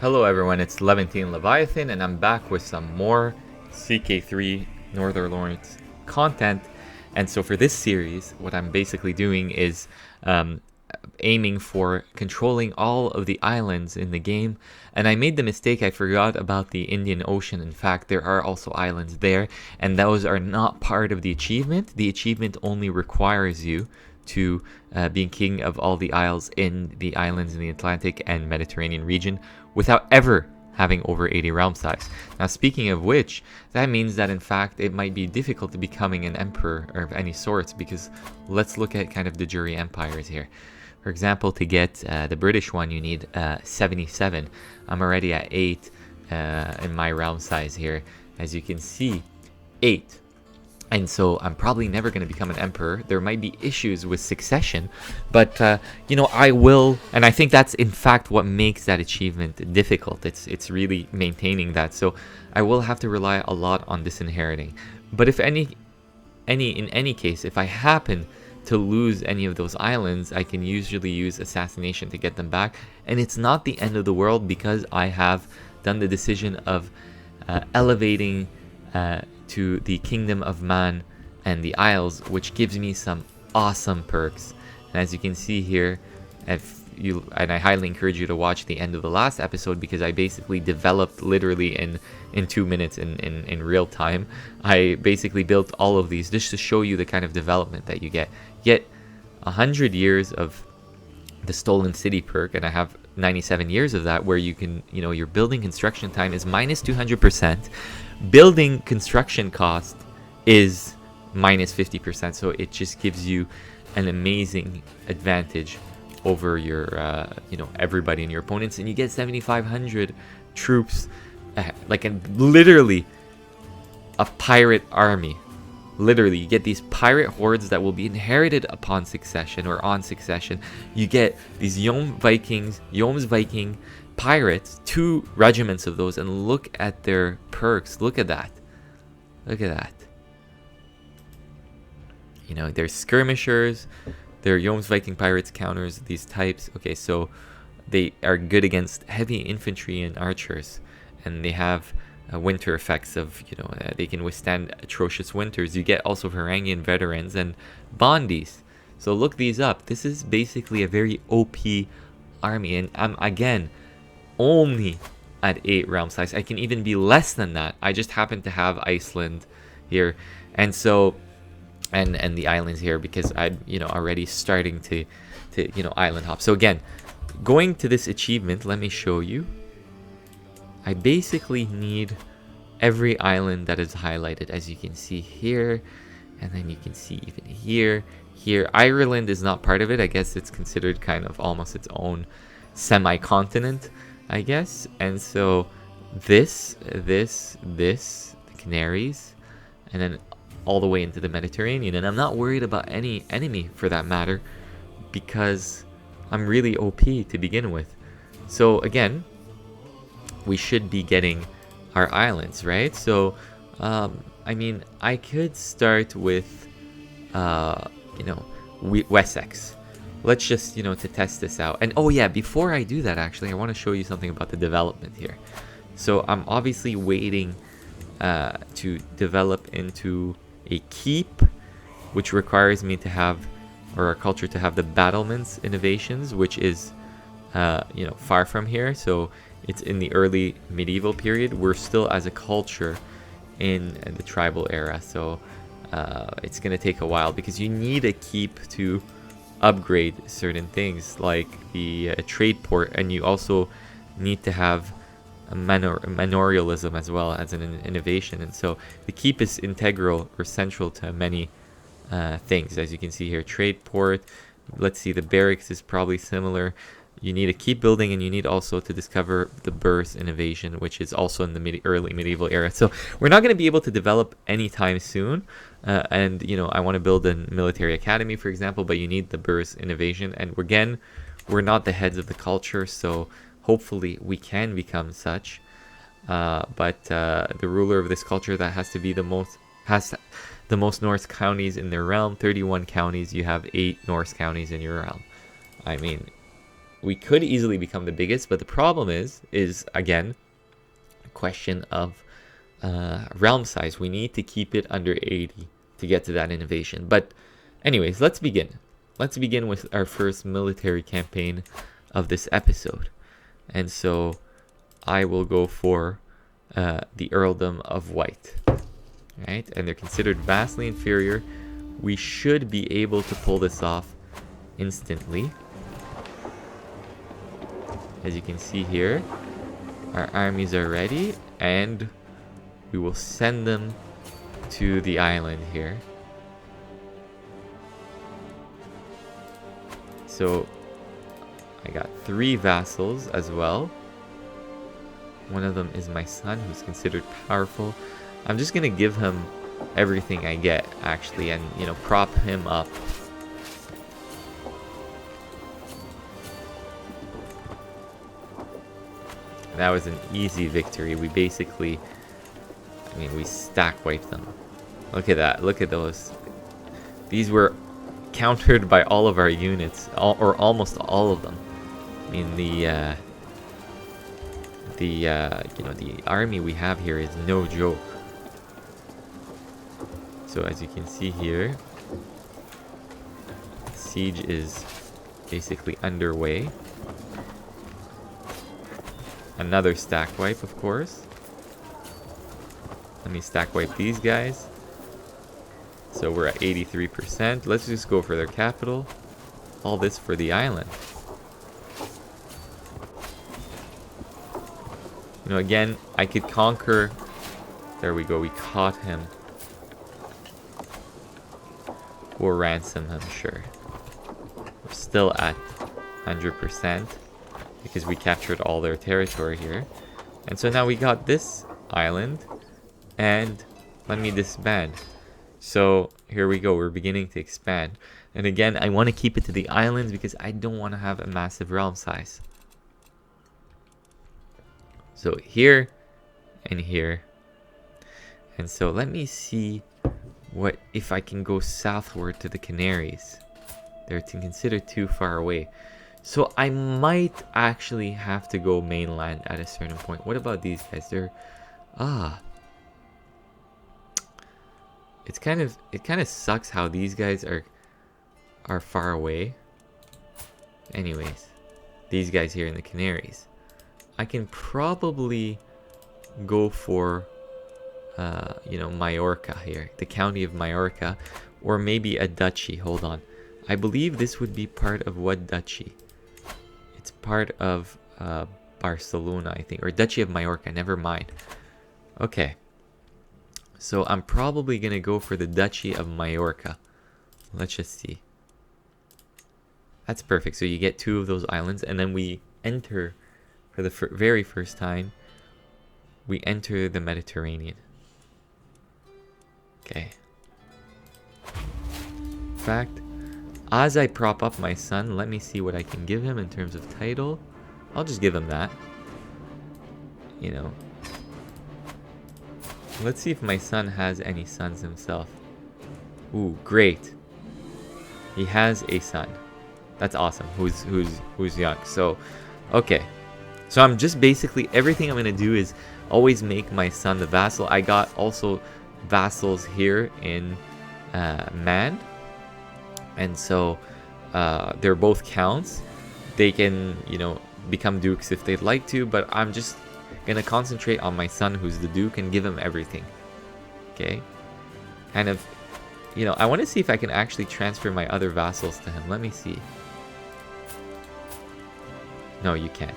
Hello everyone, it's Levantine Leviathan, and I'm back with some more CK3 Northern Lawrence content. And so for this series, what I'm basically doing is aiming for controlling all of the islands in the game. And I made the mistake, I forgot about the Indian Ocean. In fact, there are also islands there, and those are not part of the achievement. The achievement only requires you to being king of all the isles in the islands in the Atlantic and Mediterranean region without ever having over 80 realm size. Now, speaking of which, that means that in fact it might be difficult to becoming an emperor of any sorts, because let's look at kind of the jury empires here. For example, to get the British one, you need 77. I'm already at 8 in my realm size here. As you can see, 8. And so I'm probably never going to become an emperor. There might be issues with succession, but I will, and I think that's in fact what makes that achievement difficult. It's really maintaining that. So I will have to rely a lot on disinheriting. But if in any case, if I happen to lose any of those islands, I can usually use assassination to get them back, and it's not the end of the world, because I have done the decision of elevating to the Kingdom of Mann and the Isles, which gives me some awesome perks. And as you can see here, and I highly encourage you to watch the end of the last episode, because I basically developed literally in 2 minutes in real time. I basically built all of these just to show you the kind of development that you get. You get 100 years of the Stolen City perk, and I have 97 years of that, where you can, your building construction time is minus 200%. Building construction cost is minus 50%, so it just gives you an amazing advantage over your everybody and your opponents. And you get 7,500 troops, literally a pirate army. Literally, you get these pirate hordes that will be inherited upon succession or on succession. You get these Jom's Viking pirates, 2 regiments of those, and look at their perks. Look at that. They're skirmishers, they're Jom's Viking pirates counters these types. Okay, so they are good against heavy infantry and archers, and they have winter effects of, they can withstand atrocious winters. You get also Varangian veterans and Bondies. So look these up. This is basically a very OP army, and I'm again only at 8 realm size. I can even be less than that. I just happen to have Iceland here, and so and the islands here, because I'm already starting to island hop. So again, going to this achievement, let me show you. I basically need every island that is highlighted, as you can see here, and then you can see even here. Ireland is not part of it. I guess it's considered kind of almost its own semi-continent, I guess. And so this, the Canaries, and then all the way into the Mediterranean. And I'm not worried about any enemy for that matter, because I'm really OP to begin with. So again, we should be getting our islands, right? So I could start with Wessex. Let's just to test this out. And oh yeah, before I do that, actually, I want to show you something about the development here. So I'm obviously waiting to develop into a keep, which requires me to have, or our culture to have, the battlements innovations, which is far from here. So it's in the early medieval period. We're still as a culture in the tribal era, so it's going to take a while, because you need a keep to upgrade certain things like the trade port, and you also need to have a manorialism as well as an innovation. And so the keep is integral or central to many things, as you can see here. Trade port, let's see, the barracks is probably similar. You need a keep building, and you need also to discover the birth innovation, which is also in the early medieval era. So we're not going to be able to develop anytime soon. And I want to build a military academy, for example, but you need the birth innovation. And again, we're not the heads of the culture, so hopefully we can become such. But the ruler of this culture that has the most Norse counties in their realm, 31 counties. You have 8 Norse counties in your realm. I mean, we could easily become the biggest, but the problem is again a question of realm size. We need to keep it under 80 to get to that innovation. But anyways, let's begin. Let's begin with our first military campaign of this episode. And so I will go for the Earldom of White. Right? And they're considered vastly inferior. We should be able to pull this off instantly. As you can see here, our armies are ready, and we will send them to the island here. So I got 3 vassals as well. One of them is my son, who's considered powerful. I'm just gonna give him everything I get, actually, and, you know, prop him up. That was an easy victory. We basically, I mean, we stack wiped them. Look at that. Look at those. These were countered by all of our units, or almost all of them. I mean, the army we have here is no joke. So as you can see here, siege is basically underway. Another stack wipe, of course. Let me stack wipe these guys. So we're at 83%. Let's just go for their capital. All this for the island. You know, again, I could conquer. There we go. We caught him. We'll ransom him, sure. We're still at 100%. Because we captured all their territory here. And so now we got this island. And let me disband. So here we go. We're beginning to expand. And again, I want to keep it to the islands because I don't want to have a massive realm size. So here and here. And so let me see what if I can go southward to the Canaries. They're considered too far away. So I might actually have to go mainland at a certain point. What about these guys? They're it kind of sucks how these guys are far away. Anyways, these guys here in the Canaries. I can probably go for you know, Majorca here, the county of Majorca, or maybe a duchy. Hold on. I believe this would be part of what duchy? It's part of Barcelona, I think, or Duchy of Majorca. Never mind. Okay. So I'm probably going to go for the Duchy of Majorca. Let's just see. That's perfect. So you get 2 of those islands, and then we enter, for the very first time, we enter the Mediterranean. Okay. In fact, as I prop up my son, let me see what I can give him in terms of title. I'll just give him that. You know. Let's see if my son has any sons himself. Ooh, great. He has a son. That's awesome. Who's young. So, okay. So I'm just basically, everything I'm going to do is always make my son the vassal. I got also vassals here in Mann. And so they're both counts. They can, you know, become dukes if they'd like to, but I'm just gonna concentrate on my son who's the duke and give him everything. Okay, kind of, you know, I want to see if I can actually transfer my other vassals to him. Let me see. No, you can't.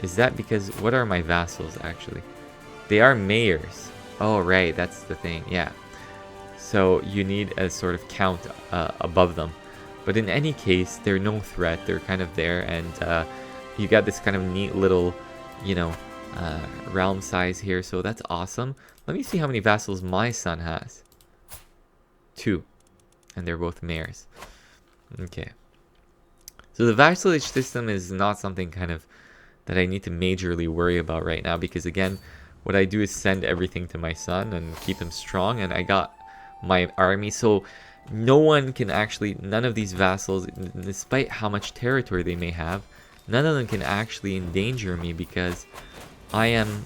Is that because, what are my vassals actually? They are mayors. Oh right, that's the thing. Yeah, so you need a sort of count above them, but in any case they're no threat. They're kind of there, and you got this kind of neat little, you know, realm size here, so that's awesome. Let me see how many vassals my son has. 2, and they're both mayors. Okay, so the vassalage system is not something kind of that I need to majorly worry about right now, because again, what I do is send everything to my son and keep him strong, and I got my army. So no one can actually, none of these vassals, despite how much territory they may have, none of them can actually endanger me, because I am,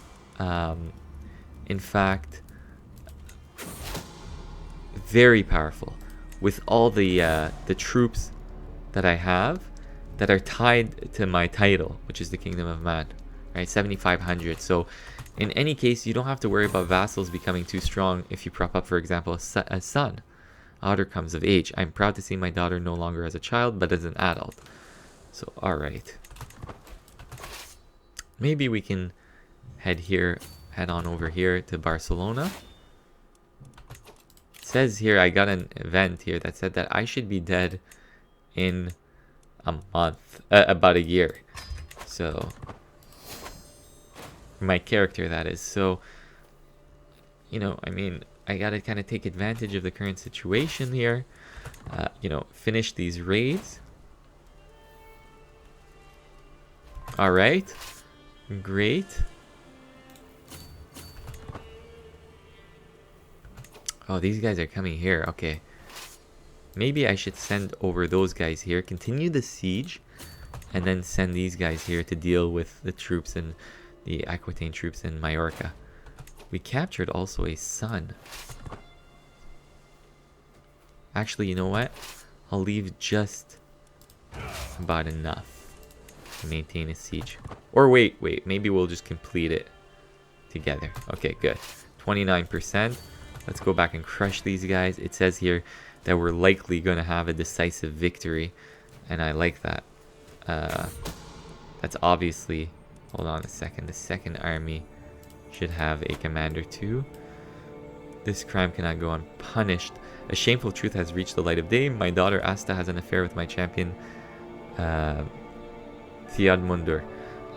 in fact, very powerful with all the troops that I have that are tied to my title, which is the Kingdom of Mann, right? 7,500. So in any case, you don't have to worry about vassals becoming too strong if you prop up, for example, a son. Daughter comes of age. I'm proud to see my daughter no longer as a child, but as an adult. So, alright. Maybe we can head on over here to Barcelona. It says here, I got an event here that said that I should be dead in a month, about a year. So, my character, that is. So, you know, I mean, I gotta kind of take advantage of the current situation here. You know, finish these raids. Alright. Great. Oh, these guys are coming here. Okay. Maybe I should send over those guys here, continue the siege, and then send these guys here to deal with the troops and the Aquitaine troops in Majorca. We captured also a son. Actually, you know what? I'll leave just about enough to maintain a siege. Or wait, maybe we'll just complete it together. Okay, good. 29%. Let's go back and crush these guys. It says here that we're likely going to have a decisive victory, and I like that. That's obviously, hold on a second, the second army should have a commander too. This crime cannot go unpunished. A shameful truth has reached the light of day. My daughter Asta has an affair with my champion Thiadmundur.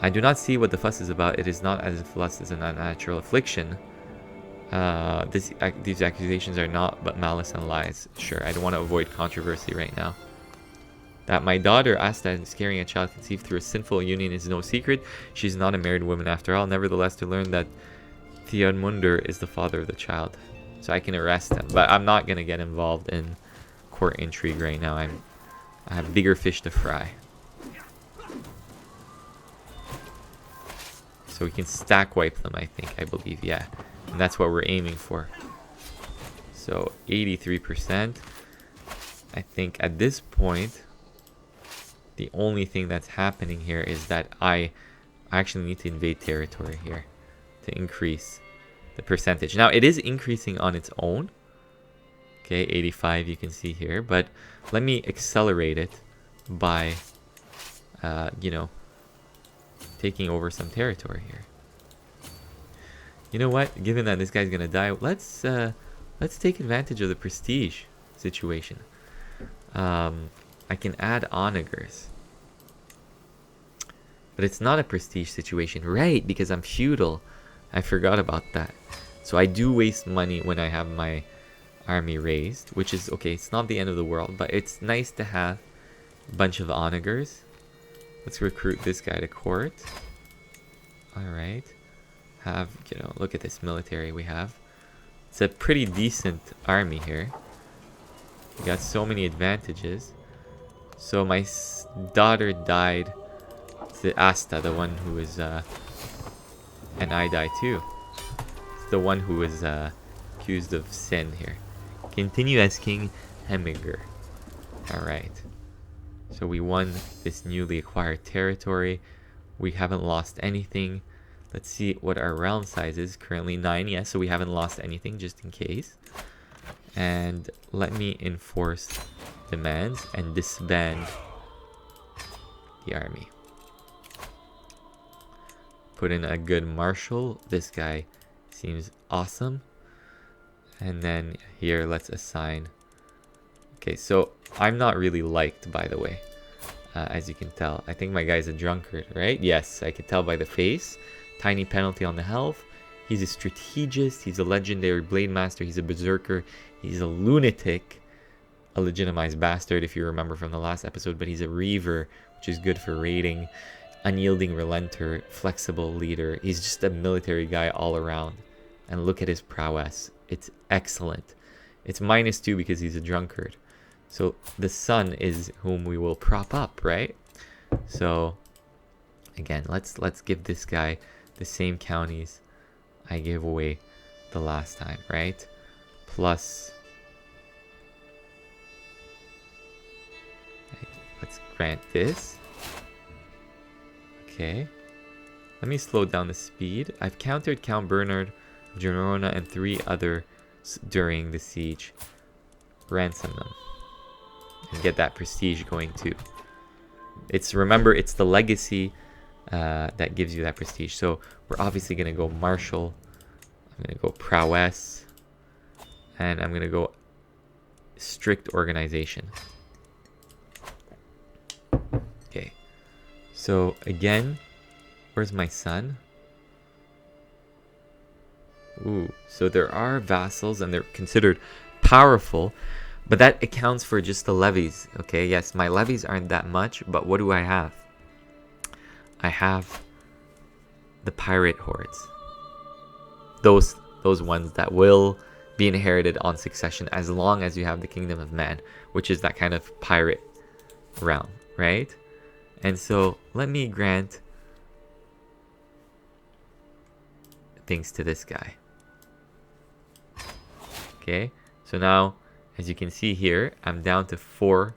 I do not see what the fuss is about. It is not as if lust is an unnatural affliction. These accusations are not but malice and lies. Sure, I don't want to avoid controversy right now. That my daughter Asta is carrying a child conceived through a sinful union is no secret. She's not a married woman after all. Nevertheless, to learn that Thiadmundur is the father of the child. So I can arrest him. But I'm not going to get involved in court intrigue right now. I have bigger fish to fry. So we can stack wipe them, I believe, yeah. And that's what we're aiming for. So 83%. I think at this point, the only thing that's happening here is that I actually need to invade territory here to increase the percentage. Now, it is increasing on its own. Okay, 85 you can see here. But let me accelerate it by, you know, taking over some territory here. You know what? Given that this guy's gonna die, let's take advantage of the prestige situation. I can add onagers, but it's not a prestige situation, right? Because I'm feudal. I forgot about that. So I do waste money when I have my army raised, which is okay. It's not the end of the world, but it's nice to have a bunch of onagers. Let's recruit this guy to court. All right. Have, you know, look at this military we have. It's a pretty decent army here. We got so many advantages. So my daughter died. It's the Asta, the one who is, and I die too. It's the one who is accused of sin here. Continue as King Hemiger. Alright. So we won this newly acquired territory. We haven't lost anything. Let's see what our realm size is. Currently 9, yes, so we haven't lost anything, just in case. And let me enforce demands and disband the army. Put in a good marshal. This guy seems awesome. And then here, let's assign. Okay, so I'm not really liked, by the way, as you can tell. I think my guy's a drunkard, right? Yes, I can tell by the face. Tiny penalty on the health. He's a strategist. He's a legendary blade master. He's a berserker. He's a lunatic. A legitimized bastard, if you remember from the last episode. But he's a reaver, which is good for raiding. Unyielding relenter. Flexible leader. He's just a military guy all around. And look at his prowess. It's excellent. It's -2 because he's a drunkard. So the son is whom we will prop up, right? So again, let's give this guy the same counties I gave away the last time, right? Plus, right, let's grant this. Okay. Let me slow down the speed. I've countered Count Bernard of Girona and 3 others during the siege. Ransom them. And get that prestige going too. Remember, it's the legacy that gives you that prestige. So we're obviously going to go martial. I'm going to go prowess. And I'm going to go strict organization. Okay. So again, where's my son? Ooh, so there are vassals and they're considered powerful, but that accounts for just the levies. Okay, yes, my levies aren't that much, but what do I have? I have the pirate hordes. Those ones that will be inherited on succession as long as you have the Kingdom of Mann, which is that kind of pirate realm, right? And so let me grant things to this guy. Okay, so now, as you can see here, I'm down to 4.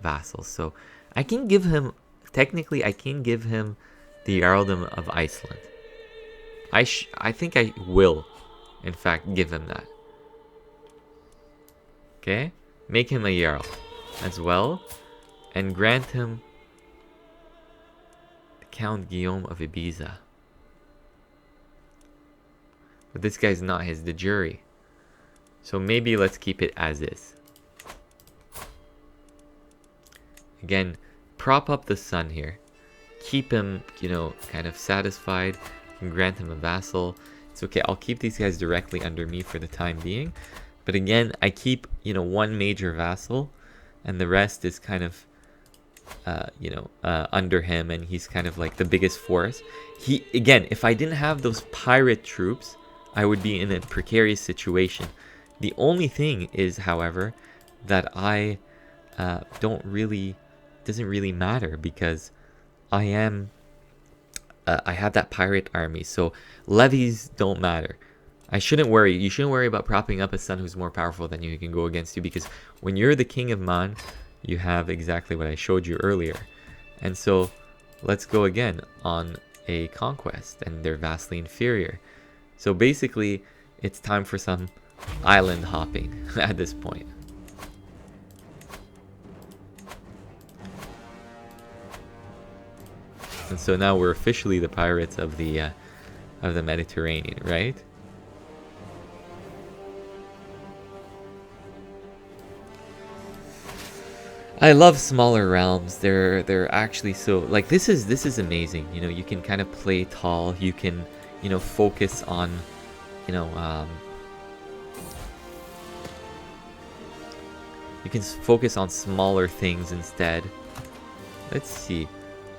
Vassals. So I can give him, technically, I can give him the Earldom of Iceland. I think I will, in fact, give him that. Okay, make him a Jarl as well, and grant him the Count Guillaume of Ibiza. But this guy's not his de jure. So maybe let's keep it as is. Again, prop up the son here. Keep him, kind of satisfied. And grant him a vassal. It's okay, I'll keep these guys directly under me for the time being. But again, I keep, one major vassal. And the rest is kind of, under him. And he's kind of like the biggest force. Again, if I didn't have those pirate troops, I would be in a precarious situation. The only thing is, however, that I doesn't really matter because I have that pirate army, so levies don't matter. You shouldn't worry about propping up a son who's more powerful than you who can go against you, because when you're the king of Mann, you have exactly what I showed you earlier. And so let's go again on a conquest, and they're vastly inferior. So basically, it's time for some island hopping at this point. And so now we're officially the pirates of the Mediterranean, right? I love smaller realms. They're actually so, like, this is amazing. You can kind of play tall. You can focus on, you can focus on smaller things instead. Let's see.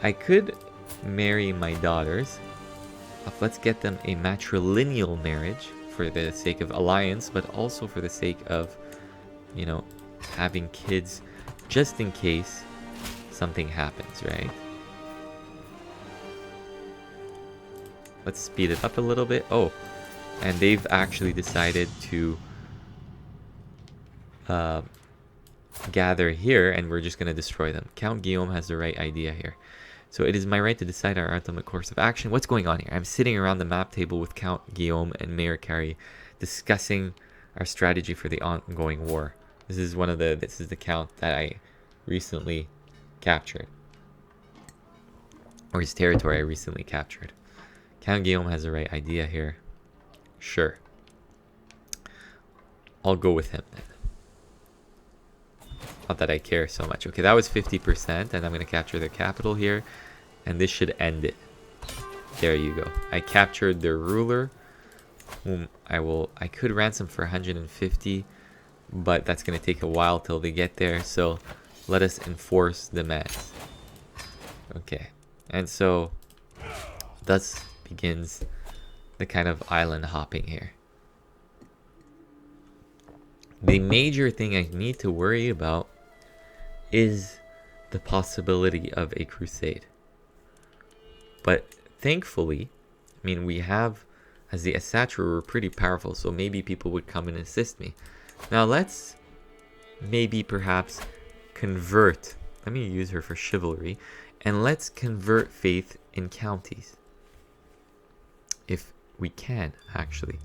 I could marry my daughters. Let's get them a matrilineal marriage for the sake of alliance, but also for the sake of, having kids just in case something happens, right? Let's speed it up a little bit. Oh, and they've actually decided to gather here, and we're just going to destroy them. Count Guillaume has the right idea here. So it is my right to decide our ultimate course of action. What's going on here? I'm sitting around the map table with Count Guillaume and Mayor Carrie discussing our strategy for the ongoing war. This is the count that I recently captured. Or his territory I recently captured. Count Guillaume has the right idea here. Sure. I'll go with him then. Not that I care so much. Okay, that was 50%, and I'm going to capture their capital here. And this should end it. There you go. I captured their ruler, whom I could ransom for 150, but that's going to take a while till they get there. So let us enforce demands. Okay, and so thus begins the kind of island hopping here. The major thing I need to worry about is the possibility of a crusade. But thankfully, I mean, we have, as the Asatru, we're pretty powerful, so maybe people would come and assist me. Now let's maybe perhaps convert, let me use her for chivalry, and let's convert faith in counties. If we can, actually.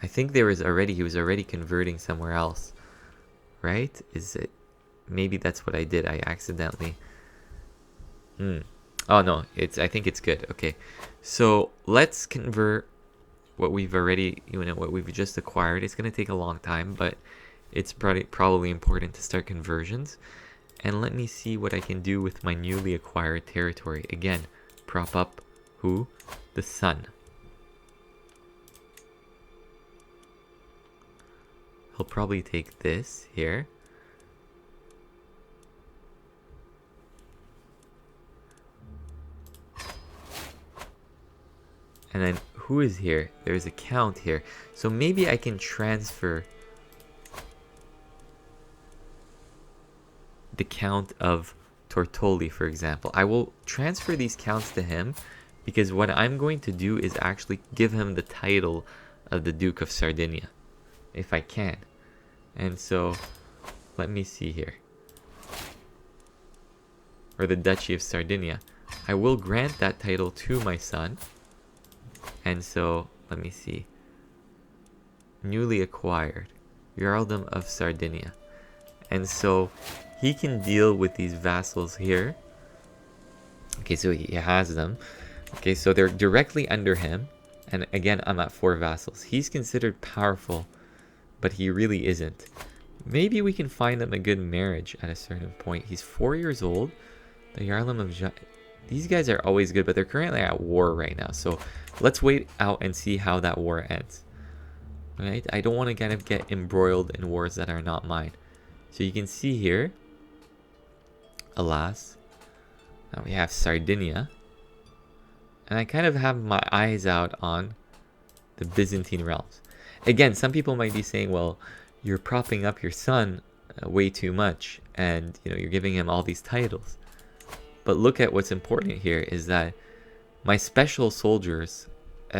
I think he was already converting somewhere else, right? Is it, maybe that's what I did. I accidentally. Oh no, I think it's good. Okay, so let's convert what we've already, what we've just acquired. It's gonna take a long time, but it's probably important to start conversions. And let me see what I can do with my newly acquired territory. Again, prop up who? The sun. He'll probably take this here. And then who is here? There's a count here. So maybe I can transfer the count of Tortoli, for example. I will transfer these counts to him because what I'm going to do is actually give him the title of the Duke of Sardinia, if I can. And so, let me see here. Or the Duchy of Sardinia. I will grant that title to my son. And so, let me see. Newly acquired. Earldom of Sardinia. And so, he can deal with these vassals here. Okay, so he has them. Okay, so they're directly under him. And again, I'm at 4 vassals. He's considered powerful, but he really isn't. Maybe we can find him a good marriage at a certain point. He's 4 years old. The Earldom of these guys are always good, but they're currently at war right now. So let's wait out and see how that war ends. Right? I don't want to kind of get embroiled in wars that are not mine. So you can see here, alas, now we have Sardinia. And I kind of have my eyes out on the Byzantine realms. Again, some people might be saying, well, you're propping up your son way too much, and you're giving him all these titles. But look at what's important here is that my special soldiers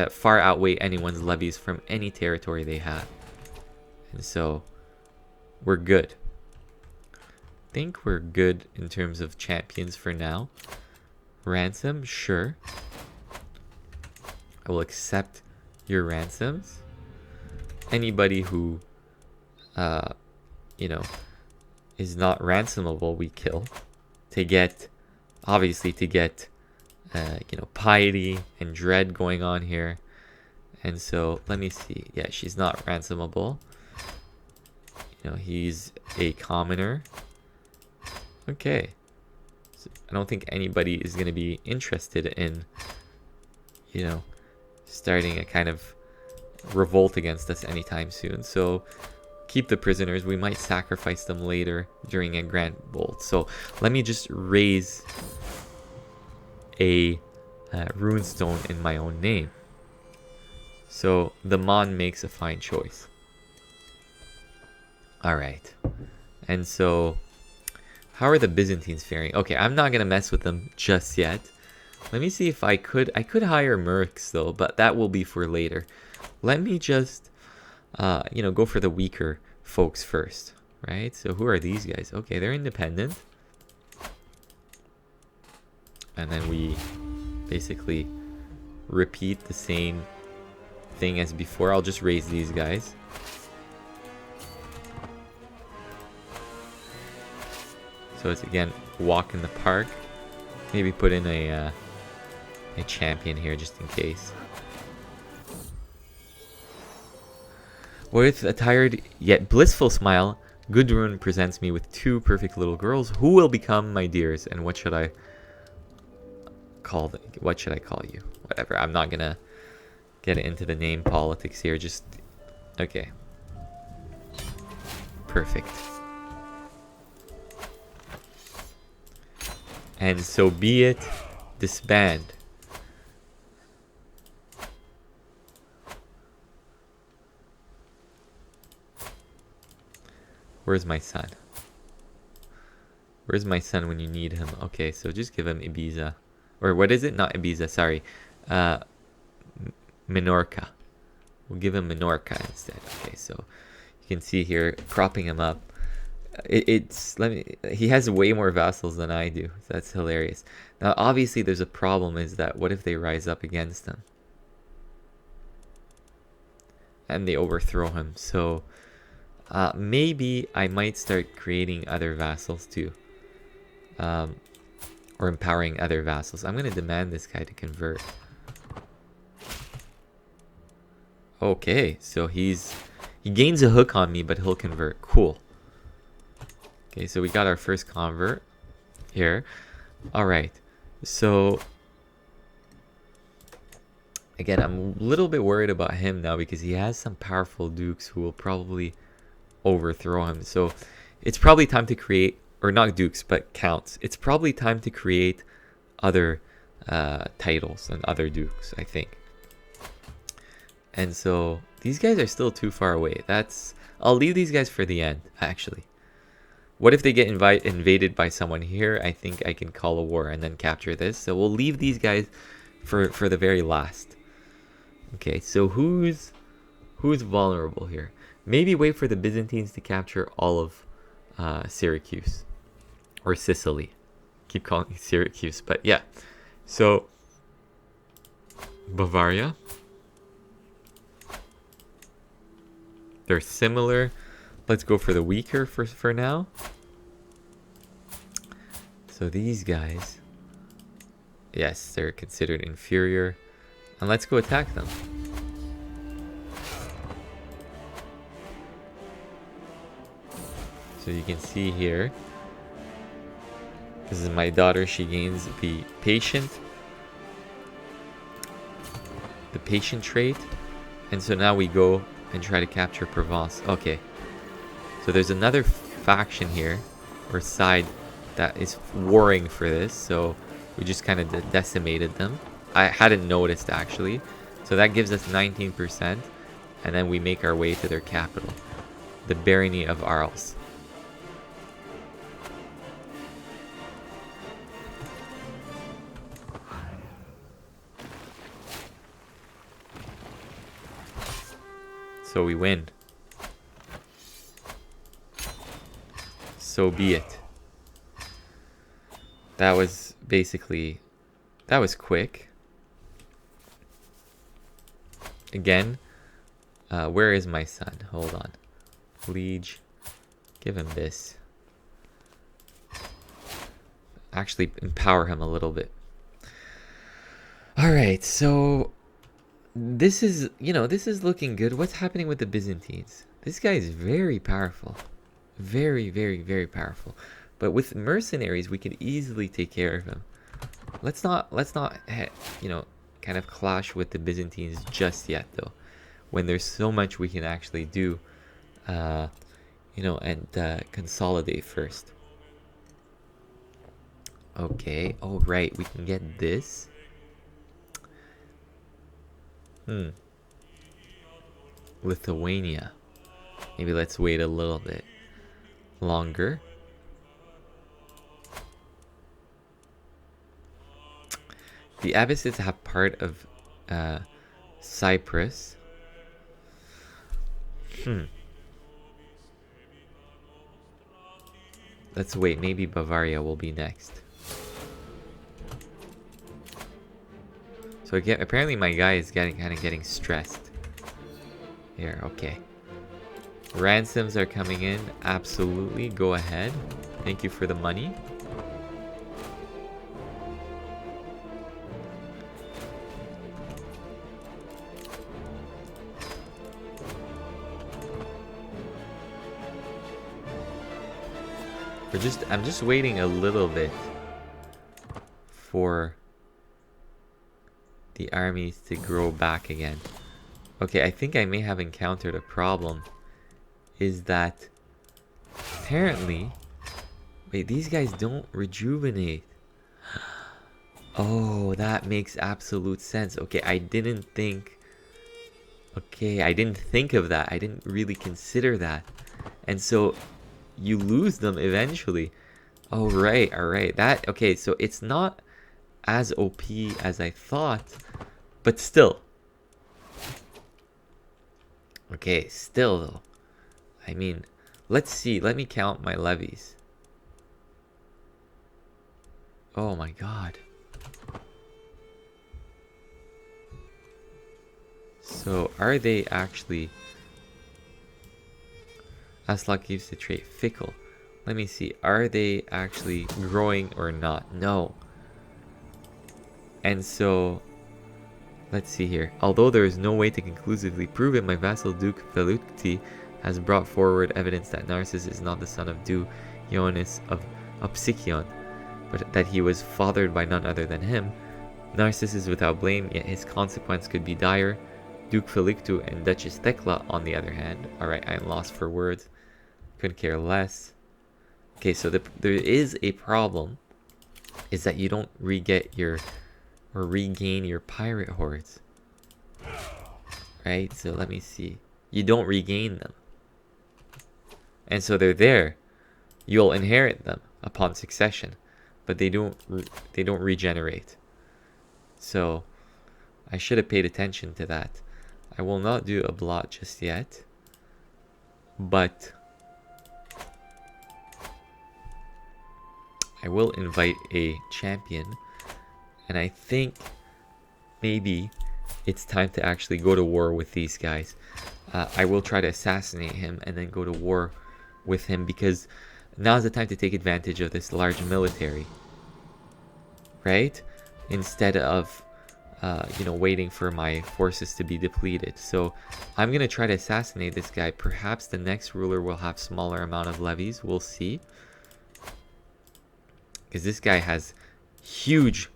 far outweigh anyone's levies from any territory they have. And so we're good. I think we're good in terms of champions for now. Ransom, sure. I will accept your ransoms. Anybody who, is not ransomable, we kill. To get, obviously, piety and dread going on here. And so, let me see. Yeah, she's not ransomable. He's a commoner. Okay. So I don't think anybody is going to be interested in, starting a kind of revolt against us anytime soon. So keep the prisoners. We might sacrifice them later during a grand bolt. So let me just raise a runestone in my own name. So the Mann makes a fine choice. Alright. And so how are the Byzantines faring? Okay, I'm not going to mess with them just yet. Let me see if I could hire mercs though, but that will be for later. Let me just, go for the weaker folks first, right? So who are these guys? Okay, they're independent. And then we basically repeat the same thing as before. I'll just raise these guys. So it's again, walk in the park. Maybe put in a champion here just in case. With a tired yet blissful smile, Gudrun presents me with 2 perfect little girls who will become my dears. And what should I call them? What should I call you? Whatever. I'm not gonna get into the name politics here. Just okay. Perfect. And so be it. disband. Where's my son? Where's my son when you need him? Okay, so just give him Ibiza. Or what is it? Not Ibiza, sorry. Minorca. We'll give him Minorca instead. Okay, so you can see here, propping him up. He has way more vassals than I do. So that's hilarious. Now, obviously, there's a problem is that what if they rise up against him? And they overthrow him. So maybe I might start creating other vassals too. Or empowering other vassals. I'm going to demand this guy to convert. Okay, so he gains a hook on me, but he'll convert. Cool. Okay, so we got our first convert here. Alright, so again, I'm a little bit worried about him now because he has some powerful dukes who will probably overthrow him. So it's probably time to create, or not dukes, but counts. It's probably time to create other titles and other dukes, I think. And so these guys are still too far away. I'll leave these guys for the end, actually. What if they get invaded by someone here? I think I can call a war and then capture this. So we'll leave these guys for the very last. Okay, so who's vulnerable here? Maybe wait for the Byzantines to capture all of Syracuse or Sicily. Keep calling it Syracuse, but yeah. So Bavaria. They're similar. Let's go for the weaker for now. So these guys, yes, they're considered inferior. And let's go attack them. So you can see here, this is my daughter. She gains the patient trait. And so now we go and try to capture Provence. Okay. So there's another faction here, or side, that is warring for this. So we just kind of decimated them. I hadn't noticed, actually. So that gives us 19%. And then we make our way to their capital, the Barony of Arles. So we win. So be it. That was quick. Again, where is my son? Hold on. Liege, give him this. Actually empower him a little bit. Alright, so this is looking good. What's happening with the Byzantines? This guy is very powerful. Very, very, very powerful. But with mercenaries, we can easily take care of him. Let's not kind of clash with the Byzantines just yet, though. When there's so much we can actually do, and consolidate first. Okay. Oh, right. We can get this. Lithuania. Maybe let's wait a little bit longer. The Abbasids have part of Cyprus. Let's wait. Maybe Bavaria will be next. So again, apparently my guy is getting stressed. Here, okay. Ransoms are coming in. Absolutely, go ahead. Thank you for the money. I'm just waiting a little bit for the armies to grow back again. Okay, I think I may have encountered a problem. Is that apparently... Wait, these guys don't rejuvenate. Oh, that makes absolute sense. Okay, I didn't think... Okay, I didn't think of that. I didn't really consider that. And so you lose them eventually. Oh, right, alright. That, okay, so it's not as OP as I thought, but still. Okay, still though. I mean, let's see. Let me count my levies. Oh my god. So, are they actually... Aslock gives the trait fickle. Let me see. Are they actually growing or not? No. And so... Let's see here. Although there is no way to conclusively prove it, my vassal Duke Velukti has brought forward evidence that Narcissus is not the son of Duke Ioannis of Opsikion, but that he was fathered by none other than him. Narcissus is without blame, yet his consequence could be dire. Duke Felictu and Duchess Thekla, on the other hand. Alright, I'm lost for words. Couldn't care less. Okay, so there is a problem. Is that you don't re-get your... or regain your pirate hordes. Right? So let me see. You don't regain them. And so they're there. You'll inherit them upon succession. But they don't regenerate. So I should have paid attention to that. I will not do a blot just yet. But I will invite a champion. And I think maybe it's time to actually go to war with these guys. I will try to assassinate him and then go to war with him, because now's the time to take advantage of this large military. Right? Instead of, waiting for my forces to be depleted. So I'm going to try to assassinate this guy. Perhaps the next ruler will have smaller amount of levies. We'll see. Because this guy has huge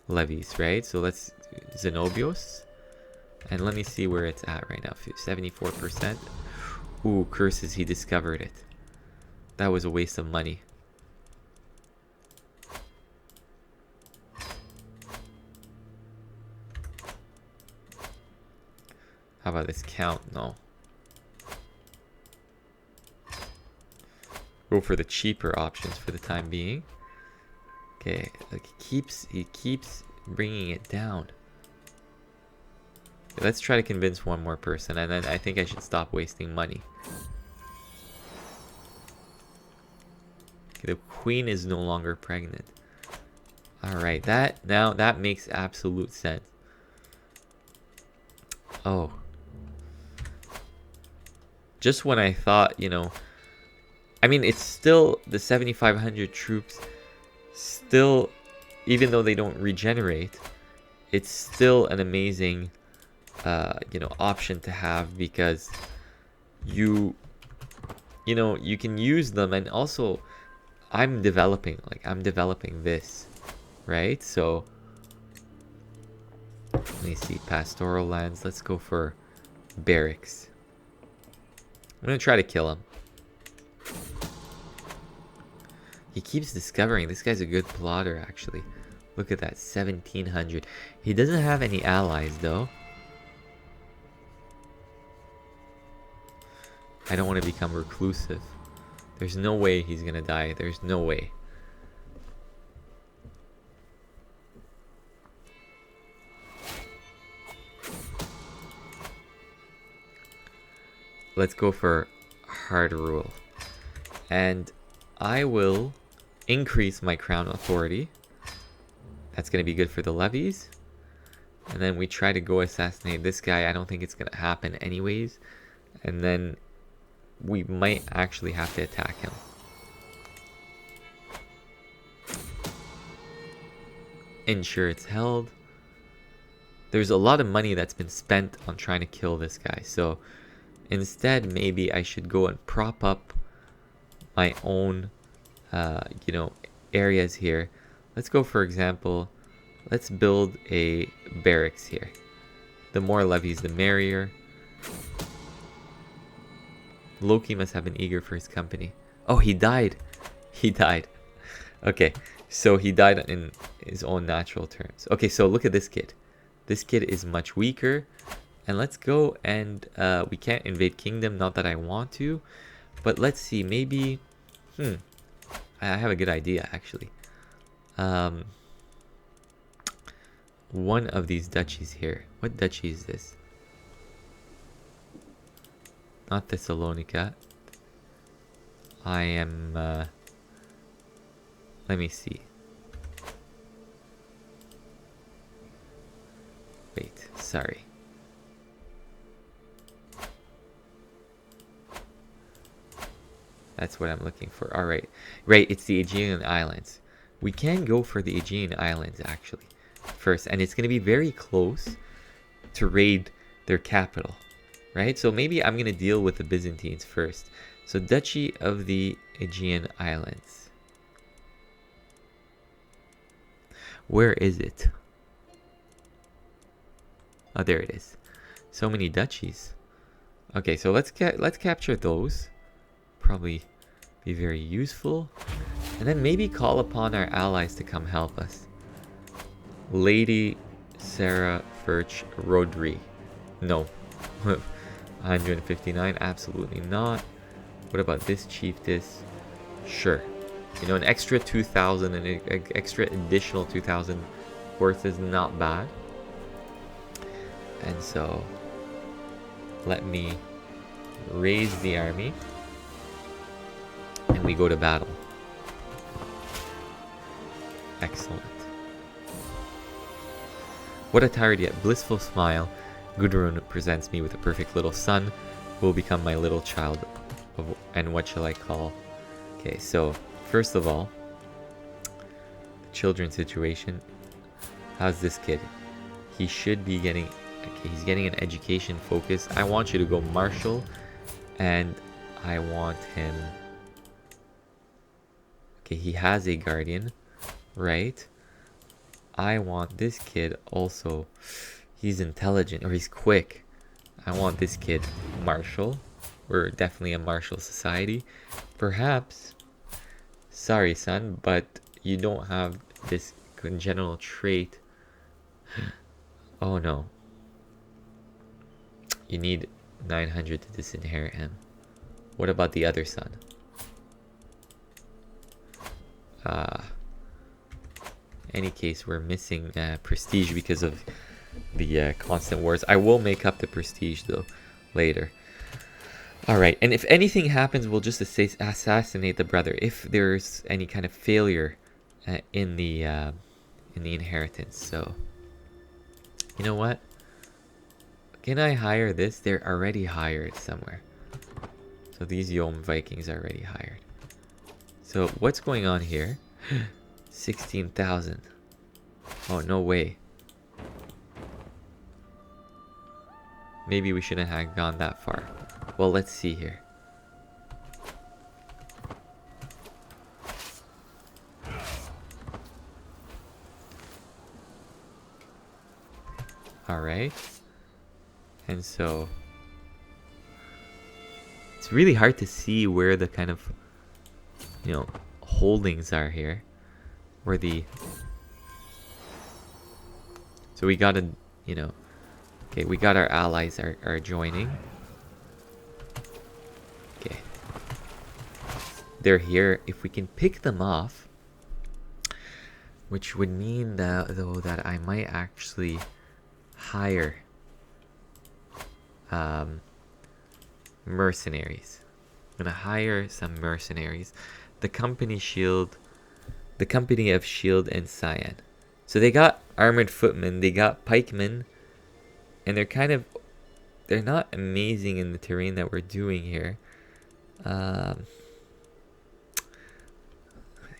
levies, right? So let's Zenobios, and let me see where it's at right now. 74%. Ooh, curses, he discovered it. That was a waste of money. How about this count? No. Go for the cheaper options for the time being. Okay, like he keeps bringing it down. Okay, let's try to convince one more person, and then I think I should stop wasting money. Okay, the queen is no longer pregnant. Alright, that makes absolute sense. Oh. Just when I thought, I mean, it's still the 7,500 troops. Still, even though they don't regenerate, it's still an amazing option to have, because you can use them. And also I'm developing this, right? So let me see, pastoral lands. Let's go for barracks. I'm gonna try to kill him. He keeps discovering. This guy's a good plotter, actually. Look at that, 1,700. He doesn't have any allies, though. I don't want to become reclusive. There's no way he's gonna die. There's no way. Let's go for hard rule. And I will increase my crown authority. That's going to be good for the levies. And then we try to go assassinate this guy. I don't think it's going to happen anyways. And then we might actually have to attack him. Ensure it's held. There's a lot of money that's been spent on trying to kill this guy. So instead, maybe I should go and prop up my own, areas here. Let's go, for example, let's build a barracks here. The more levies, the merrier. Loki must have been eager for his company. Oh, he died. He died. Okay, so he died in his own natural terms. Okay, so look at this kid. This kid is much weaker. And let's go and we can't invade kingdom, not that I want to. But let's see, maybe... I have a good idea, actually. One of these duchies here. What duchy is this? Not Thessalonica. I am... let me see. Wait, sorry. That's what I'm looking for. Alright. Right, it's the Aegean Islands. We can go for the Aegean Islands, actually, first. And it's going to be very close to raid their capital. Right? So maybe I'm going to deal with the Byzantines first. So Duchy of the Aegean Islands. Where is it? Oh, there it is. So many duchies. Okay, so let's capture those. Probably be very useful. And then maybe call upon our allies to come help us. Lady Sarah Furch Rodri. No. 159, absolutely not. What about this chiefess? Sure. You know, an extra 2,000 and an extra additional 2,000 worth is not bad. And so, let me raise the army. And we go to battle. Excellent. What a tired yet blissful smile. Gudrun presents me with a perfect little son who will become my little child. And what shall I call? Okay, so first of all, the children situation. How's this kid? He should be getting... Okay, he's getting an education focus. I want you to go marshal. And I want him... Okay, he has a guardian, right? I want this kid also. He's intelligent, or he's quick. I want this kid martial. We're definitely a martial society. Perhaps, sorry son, but you don't have this congenital trait. Oh no. You need 900 to disinherit him. What about the other son? Any case, we're missing prestige because of the constant wars. I will make up the prestige though later. Alright, and if anything happens, we'll just assassinate the brother if there's any kind of failure in the inheritance. So, you know what? Can I hire this? They're already hired somewhere. So these Yom Vikings are already hired. So what's going on here? 16,000. Oh, no way. Maybe we shouldn't have gone that far. Well, let's see here. Alright. And so... it's really hard to see where the kind of, you know, holdings are here. Where the... so we gotta, you know... okay, we got our allies are joining. Okay. They're here. If we can pick them off... which would mean that, though, that I might actually hire... mercenaries. I'm gonna hire some mercenaries. The company of Shield and Cyan. So they got armored footmen, they got pikemen, and they're not amazing in the terrain that we're doing here.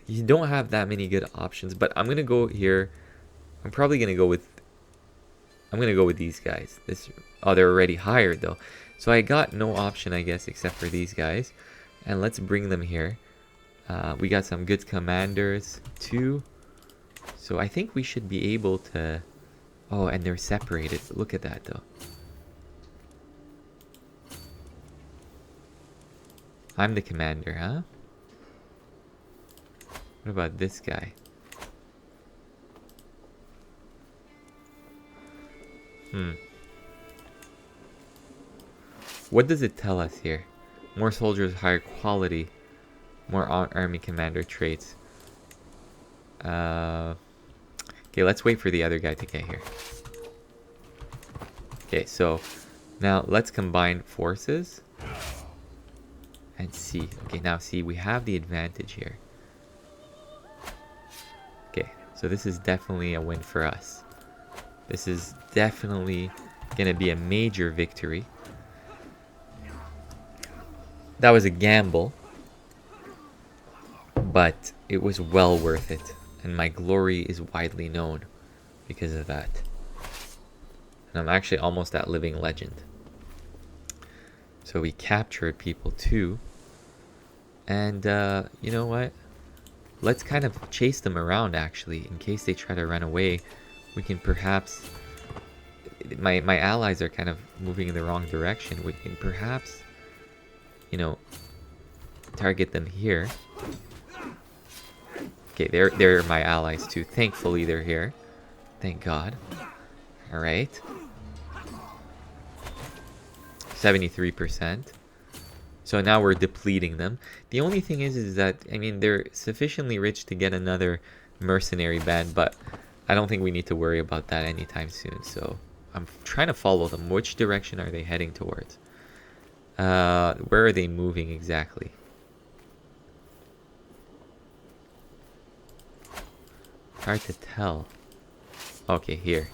You don't have that many good options, but I'm gonna go here. I'm gonna go with these guys. Oh, they're already hired though. So I got no option, I guess, except for these guys. And let's bring them here. We got some good commanders too. So I think we should be able to... oh, and they're separated. Look at that though. I'm the commander, huh? What about this guy? What does it tell us here? More soldiers, higher quality, more army commander traits. Okay, let's wait for the other guy to get here. Okay, so now let's combine forces and see. Okay, now see, we have the advantage here. Okay, so this is definitely a win for us. This is definitely gonna be a major victory. That was a gamble, but it was well worth it, and my glory is widely known because of that. And I'm actually almost at living legend. So we captured people too, and you know what? Let's kind of chase them around actually, in case they try to run away. We can perhaps... My allies are kind of moving in the wrong direction. We can perhaps, you know, target them here. Okay, they're my allies too. Thankfully, they're here. Thank God. All right. 73%. So now we're depleting them. The only thing is that, I mean, they're sufficiently rich to get another mercenary band, but I don't think we need to worry about that anytime soon. So I'm trying to follow them. Which direction are they heading towards? Where are they moving exactly? Hard to tell. Okay, here.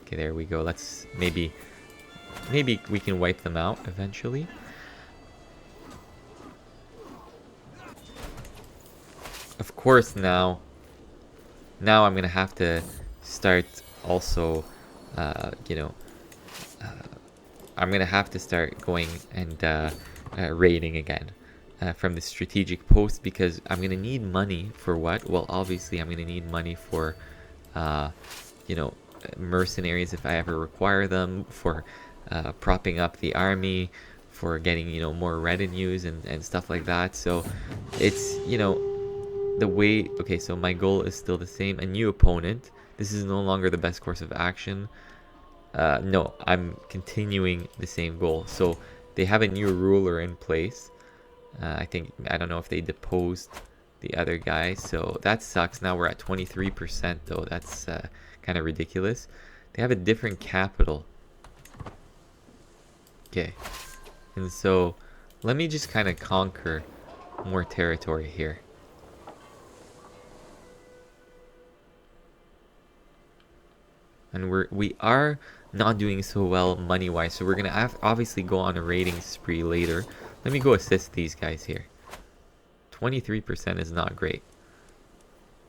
Okay, there we go. Let's maybe we can wipe them out eventually. Of course, now I'm gonna have to start also, you know, I'm gonna have to start going and raiding again from the strategic post, because I'm gonna need money for what? Well, obviously I'm gonna need money for, you know, mercenaries if I ever require them, for propping up the army, for getting, you know, more retinues and stuff like that. So it's, you know, the way... Okay, so my goal is still the same. A new opponent. This is no longer the best course of action. No, I'm continuing the same goal. So they have a new ruler in place. I don't know if they deposed the other guy, so that sucks. Now we're at 23% though. That's kind of ridiculous. They have a different capital. Okay, and so let me just kind of conquer more territory here. And we are not doing so well money wise, so we're gonna obviously go on a raiding spree later. Let me go assist these guys here. 23% is not great,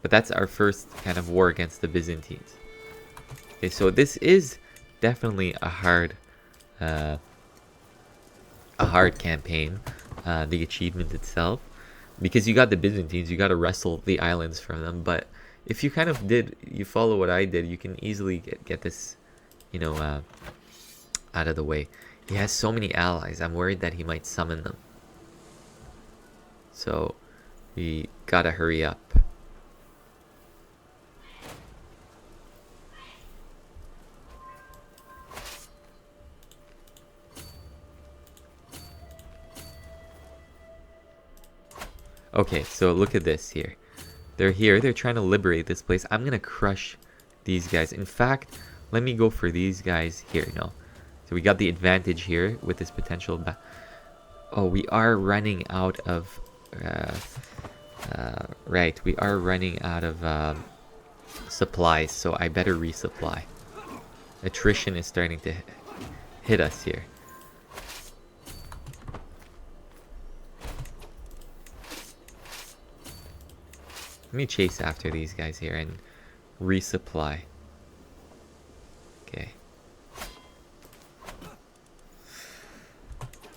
but that's our first kind of war against the Byzantines. Okay, so this is definitely a hard campaign, the achievement itself, because you got the Byzantines, you got to wrestle the islands from them. But if you kind of you follow what I did, you can easily get this, you know, out of the way. He has so many allies. I'm worried that he might summon them. So we gotta hurry up. Okay, so look at this here. They're here. They're trying to liberate this place. I'm gonna crush these guys. In fact, let me go for these guys here. No. So we got the advantage here with this potential... Oh, we are running out of... right, we are running out of supplies, so I better resupply. Attrition is starting to hit us here. Let me chase after these guys here and resupply. Okay.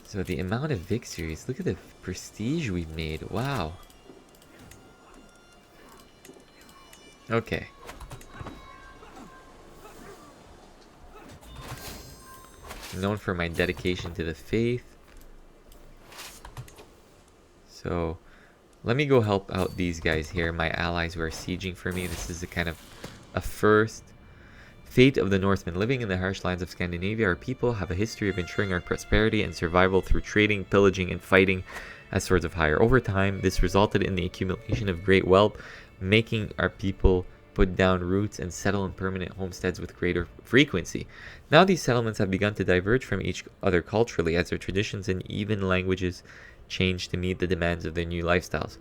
So the amount of victories, look at the prestige we've made. Wow. Okay. I'm known for my dedication to the faith. So let me go help out these guys here, my allies who are sieging for me. This is a kind of a first. Fate of the Northmen. Living in the harsh lands of Scandinavia, our people have a history of ensuring our prosperity and survival through trading, pillaging, and fighting as swords of hire. Over time, this resulted in the accumulation of great wealth, making our people put down roots and settle in permanent homesteads with greater frequency. Now these settlements have begun to diverge from each other culturally as their traditions and even languages change to meet the demands of their new lifestyles.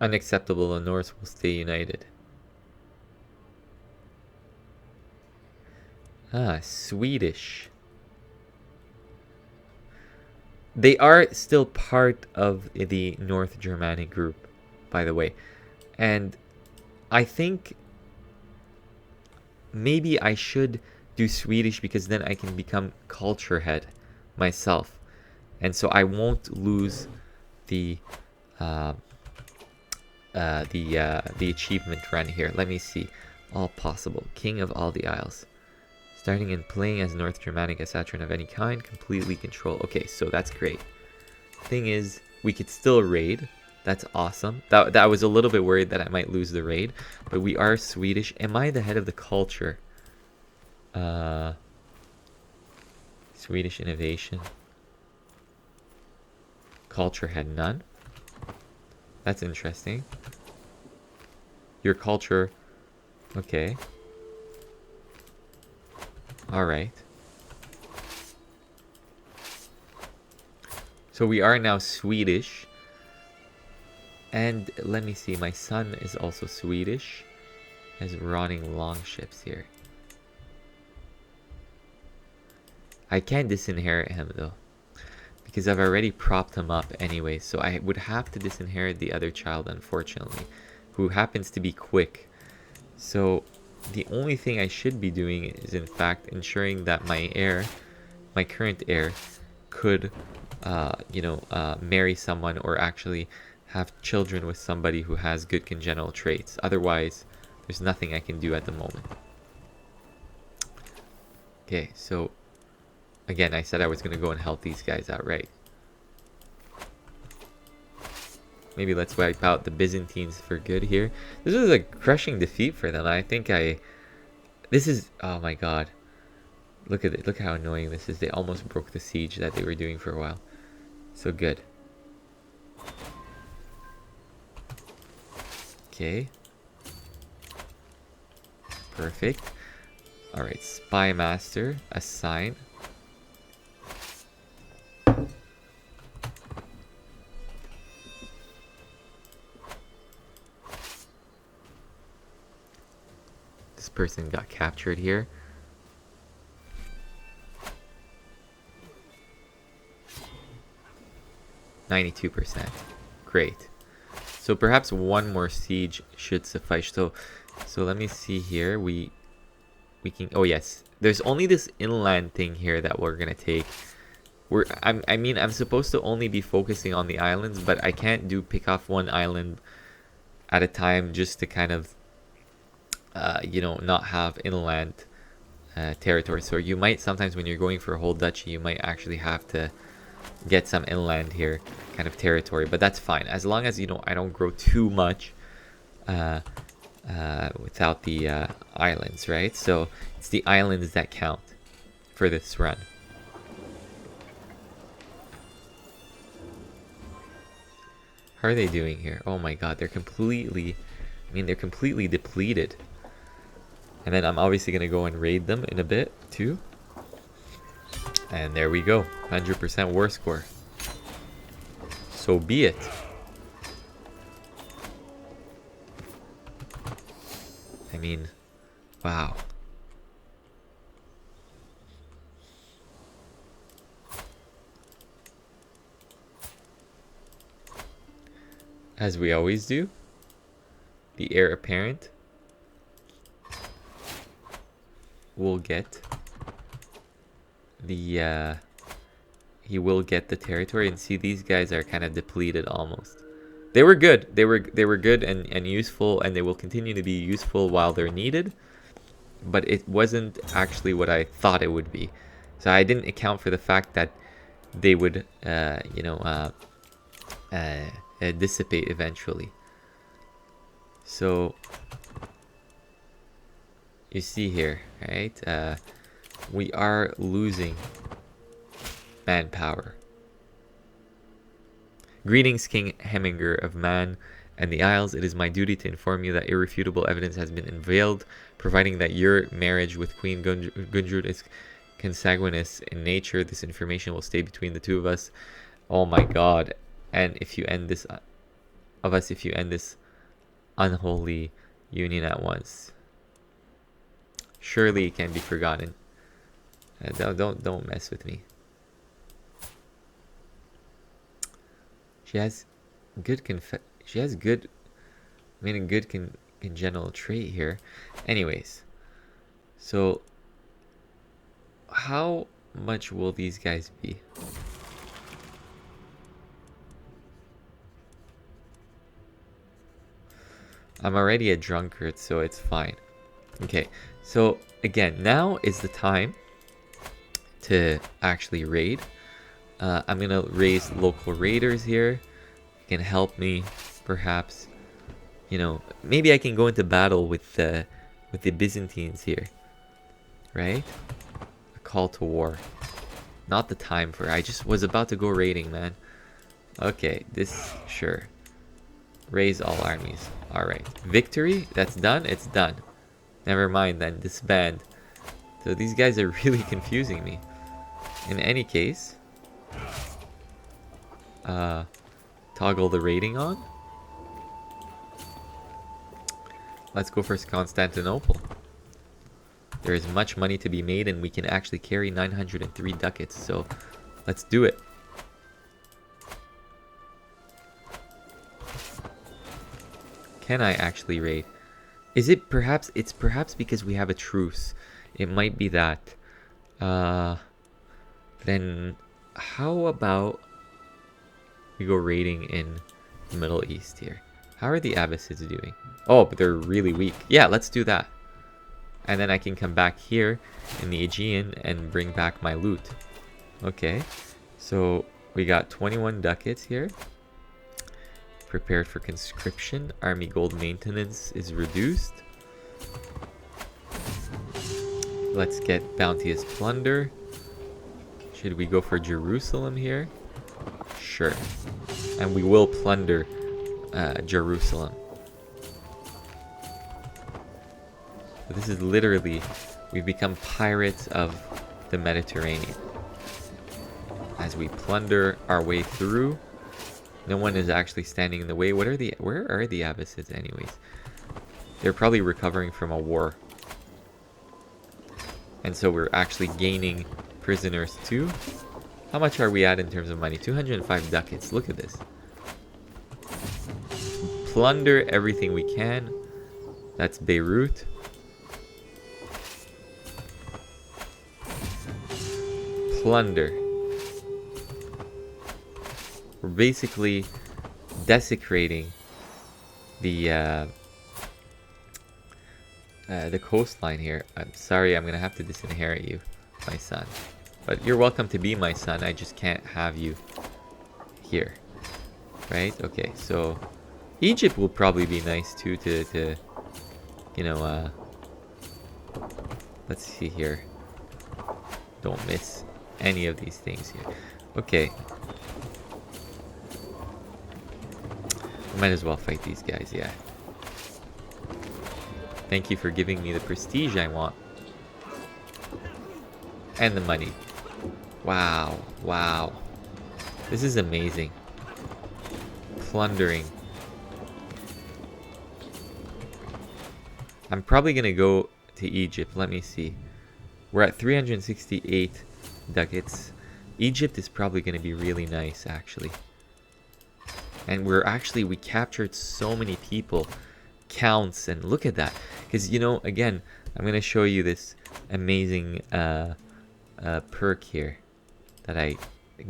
Unacceptable, the North will stay united. Swedish. They are still part of the North Germanic group, by the way. And I think maybe I should do Swedish because then I can become culture head myself. And so I won't lose the achievement run here. Let me see. All possible. King of all the Isles. Starting and playing as North Germanic Asatruan of any kind. Completely control. Okay, so that's great. Thing is, we could still raid. That's awesome. That I was a little bit worried that I might lose the raid. But we are Swedish. Am I the head of the culture? Swedish innovation. Culture had none. That's interesting. Your culture. Okay. Alright. So we are now Swedish. And let me see. My son is also Swedish. Has rotting longships here. I can't disinherit him though. Because I've already propped him up anyway, so I would have to disinherit the other child, unfortunately, who happens to be quick. So the only thing I should be doing is, in fact, ensuring that my heir, my current heir, could, marry someone or actually have children with somebody who has good congenital traits. Otherwise, there's nothing I can do at the moment. Okay, so again, I said I was going to go and help these guys out, right? Maybe let's wipe out the Byzantines for good here. This was a crushing defeat for them. I think this is... Oh my god. Look at it. Look how annoying this is. They almost broke the siege that they were doing for a while. So good. Okay. Perfect. Alright, Spy Master. Assign. This person got captured here. %. Great. So perhaps one more siege should suffice. So let me see here. We can... Oh yes. There's only this inland thing here that we're gonna take. I'm supposed to only be focusing on the islands, but I can't pick off one island at a time just to kind of not have inland territory. So you might sometimes, when you're going for a whole duchy, you might actually have to get some inland here kind of territory, but that's fine as long as I don't grow too much without the islands, right? So it's the islands that count for this run. How are they doing here? Oh my god, they're completely depleted. And then I'm obviously going to go and raid them in a bit, too. And there we go. 100% war score. So be it. I mean, wow. As we always do, the heir apparent will get the he will get the territory. And see, these guys are kind of depleted almost. They were good. They were good and useful, and they will continue to be useful while they're needed. But it wasn't actually what I thought it would be. So I didn't account for the fact that they would, dissipate eventually. So you see here, right? We are losing manpower. Greetings, King Heminger of Mann and the Isles. It is my duty to inform you that irrefutable evidence has been unveiled, providing that your marriage with Queen Gundrud is consanguineous in nature. This information will stay between the two of us. Oh my God! And if you end this, if you end this unholy union at once, surely it can be forgotten. Don't mess with me. She has good congenital trait here. Anyways, so how much will these guys be? I'm already a drunkard, so it's fine. Okay, so again, now is the time to actually raid. I'm gonna raise local raiders here. You can help me, perhaps. You know, maybe I can go into battle with the Byzantines here, right? A call to war. Not the time for it. I just was about to go raiding, man. Okay, sure. Raise all armies. Alright. Victory? That's done? It's done. Never mind then. Disband. So these guys are really confusing me. In any case, toggle the rating on. Let's go for Constantinople. There is much money to be made, and we can actually carry 903 ducats. So let's do it. Can I actually raid? Is it perhaps? It's perhaps because we have a truce. It might be that. Then how about we go raiding in the Middle East here? How are the Abbasids doing? Oh, but they're really weak. Yeah, let's do that. And then I can come back here in the Aegean and bring back my loot. Okay, so we got 21 ducats here. Prepared for conscription. Army gold maintenance is reduced. Let's get bounteous plunder. Should we go for Jerusalem here? Sure. And we will plunder Jerusalem. But this is literally, we've become pirates of the Mediterranean. As we plunder our way through, no one is actually standing in the way. Where are the Abbasids anyways? They're probably recovering from a war. And so we're actually gaining prisoners too. How much are we at in terms of money? 205 ducats. Look at this. Plunder everything we can. That's Beirut. Plunder. We're basically desecrating the coastline here. I'm sorry, I'm gonna have to disinherit you, my son. But you're welcome to be my son. I just can't have you here, right? Okay, so Egypt will probably be nice too to you know, let's see here. Don't miss any of these things here. Okay. Might as well fight these guys, yeah. Thank you for giving me the prestige I want. And the money. Wow, wow. This is amazing. Plundering. I'm probably gonna go to Egypt. Let me see. We're at 368 ducats. Egypt is probably gonna be really nice, actually. And we captured so many people, counts, and look at that. Because, you know, again, I'm going to show you this amazing perk here that I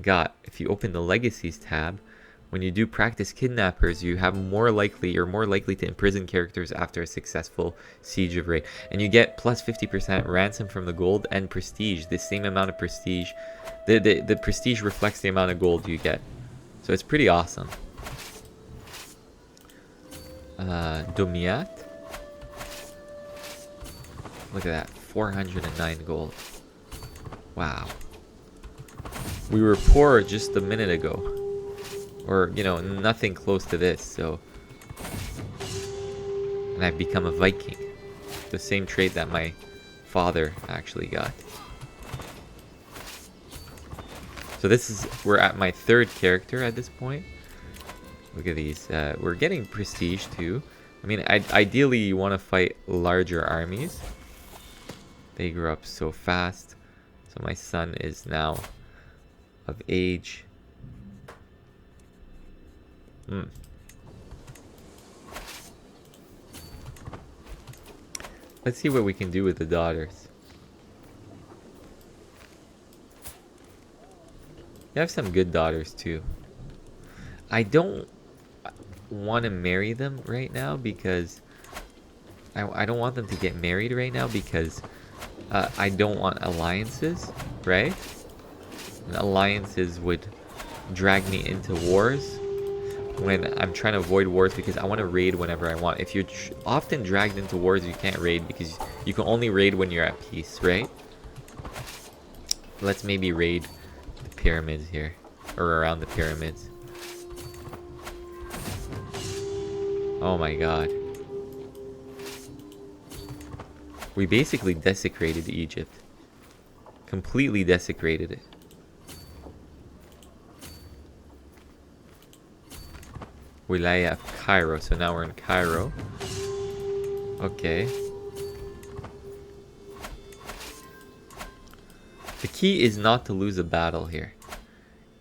got. If you open the Legacies tab, when you do practice kidnappers, you're more likely to imprison characters after a successful siege of raid. And you get plus 50% ransom from the gold and prestige, the same amount of prestige. The prestige reflects the amount of gold you get. So it's pretty awesome. Domiat. Look at that, 409 gold. Wow. We were poor just a minute ago. Or, you know, nothing close to this, so... And I've become a Viking. The same trait that my father actually got. So this is... We're at my third character at this point. Look at these. We're getting prestige, too. I mean, ideally, you want to fight larger armies. They grow up so fast. So my son is now of age. Let's see what we can do with the daughters. You have some good daughters too. I don't want to marry them right now because I don't want them to get married right now because I don't want alliances, right? And alliances would drag me into wars when I'm trying to avoid wars because I want to raid whenever I want. If you're often dragged into wars, you can't raid because you can only raid when you're at peace, right? Let's maybe raid the pyramids here, or around the pyramids. Oh my god. We basically desecrated Egypt. Completely desecrated it. Wilaya of Cairo. So now we're in Cairo. Okay. The key is not to lose a battle here.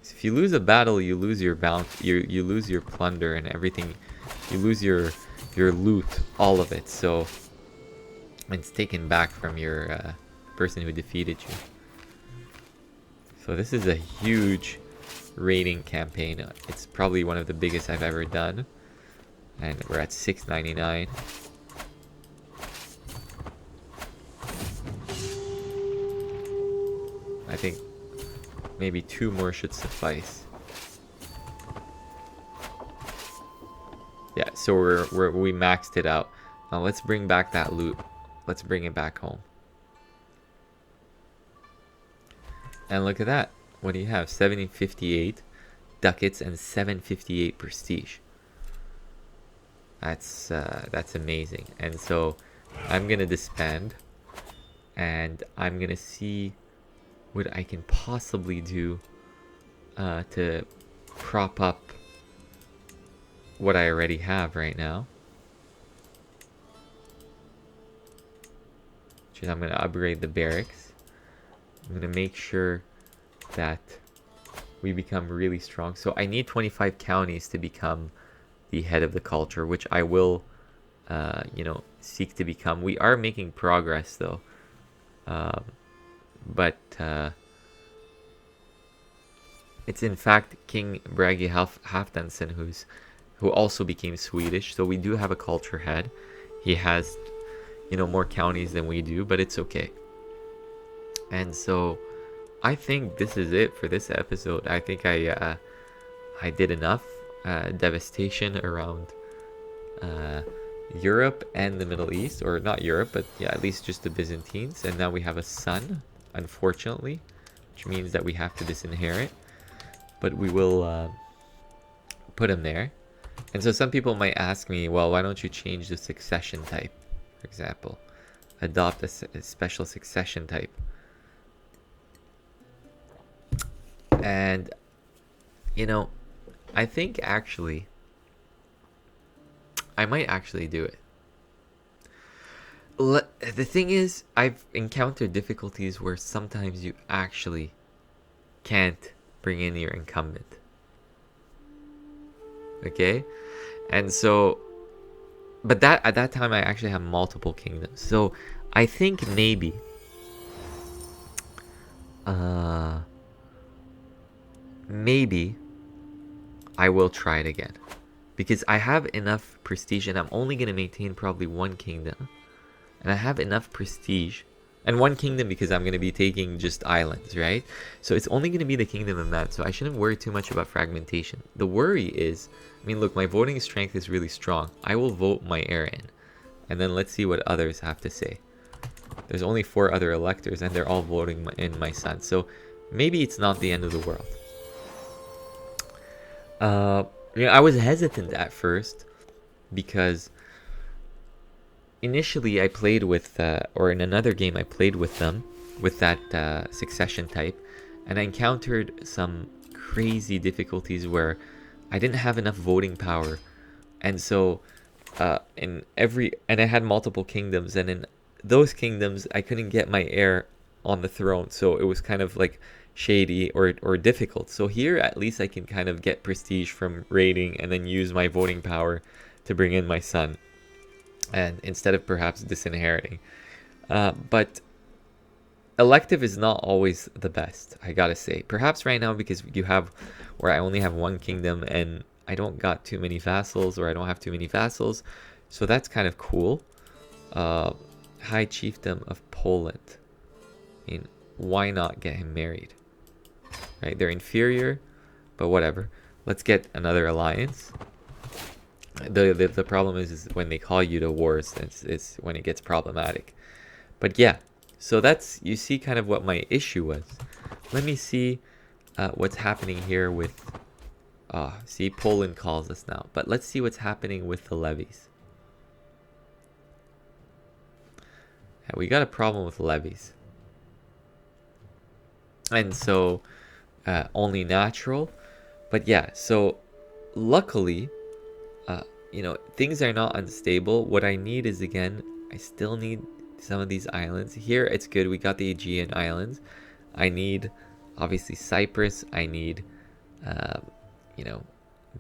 If you lose a battle, you lose your bounty, you lose your plunder and everything. You lose your loot, all of it. So it's taken back from your person who defeated you. So this is a huge raiding campaign. It's probably one of the biggest I've ever done. And we're at 699. I think maybe 2 more should suffice. Yeah, so we maxed it out. Now let's bring back that loot. Let's bring it back home. And look at that. What do you have? 758 ducats and 758 prestige. That's amazing. And so I'm gonna disband, and I'm gonna see what I can possibly do to prop up what I already have right now. Which is I'm gonna upgrade the barracks. I'm gonna make sure that we become really strong. So I need 25 counties to become the head of the culture, which I will, seek to become. We are making progress though, but it's in fact King Bragi Halfdansen who also became Swedish. So we do have a culture head. He has, more counties than we do, but it's okay. And so I think this is it for this episode. I think I did enough devastation around Europe and the Middle East, or not Europe, but yeah, at least just the Byzantines. And now we have a son, unfortunately, which means that we have to disinherit, but we will put him there. And so some people might ask me, well, why don't you change the succession type, for example, adopt a special succession type? And I think actually I might actually do it. The thing is, I've encountered difficulties where sometimes you actually can't bring in your incumbent. Okay? And so, but that at that time I actually have multiple kingdoms. So I think maybe I will try it again. Because I have enough prestige, and I'm only going to maintain probably one kingdom. And I have enough prestige. And one kingdom because I'm going to be taking just islands, right? So it's only going to be the kingdom of Mann. So I shouldn't worry too much about fragmentation. The worry is, I mean, look, my voting strength is really strong. I will vote my heir in. And then let's see what others have to say. There's only 4 other electors, and they're all voting in my son. So maybe it's not the end of the world. I was hesitant at first because initially I played with, or in another game I played with them, with that succession type, and I encountered some crazy difficulties where I didn't have enough voting power, and so and I had multiple kingdoms, and in those kingdoms I couldn't get my heir on the throne, so it was kind of like shady or difficult. So here at least I can kind of get prestige from raiding and then use my voting power to bring in my son, and instead of perhaps disinheriting. But elective is not always the best, I gotta say. Perhaps right now because you have where I only have one kingdom and I don't got too many vassals, or I don't have too many vassals, so that's kind of cool. High Chiefdom of Poland. I mean, why not get him married? Right, they're inferior, but whatever. Let's get another alliance. The problem is when they call you to wars, it's when it gets problematic. But yeah, so that's, you see kind of what my issue was. Let me see what's happening here with, see, Poland calls us now. But let's see what's happening with the levies. Yeah, we got a problem with levies. And so only natural. But yeah, so luckily, things are not unstable. What I need is, again, I still need some of these islands. Here it's good, we got the Aegean Islands. I need obviously Cyprus. I need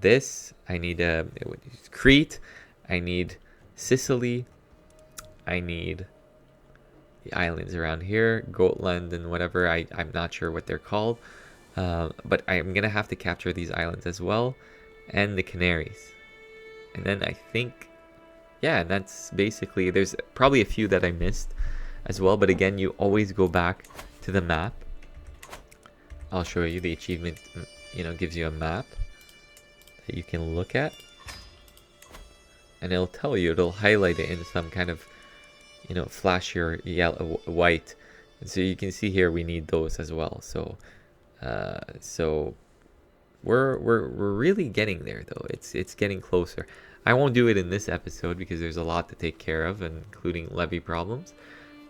this. I need Crete. I need Sicily. I need the islands around here, Gotland and whatever. I'm not sure what they're called, but I'm gonna have to capture these islands as well, and the Canaries. And then I think, yeah, that's basically, there's probably a few that I missed as well, but again, you always go back to the map. I'll show you the achievement, gives you a map that you can look at, and it'll tell you, it'll highlight it in some kind of flashier yellow, white, and so you can see here we need those as well. So we're really getting there, though. It's getting closer. I won't do it in this episode because there's a lot to take care of, including levy problems,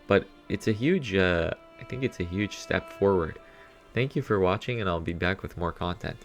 but it's a huge I think it's a huge step forward. Thank you for watching, and I'll be back with more content.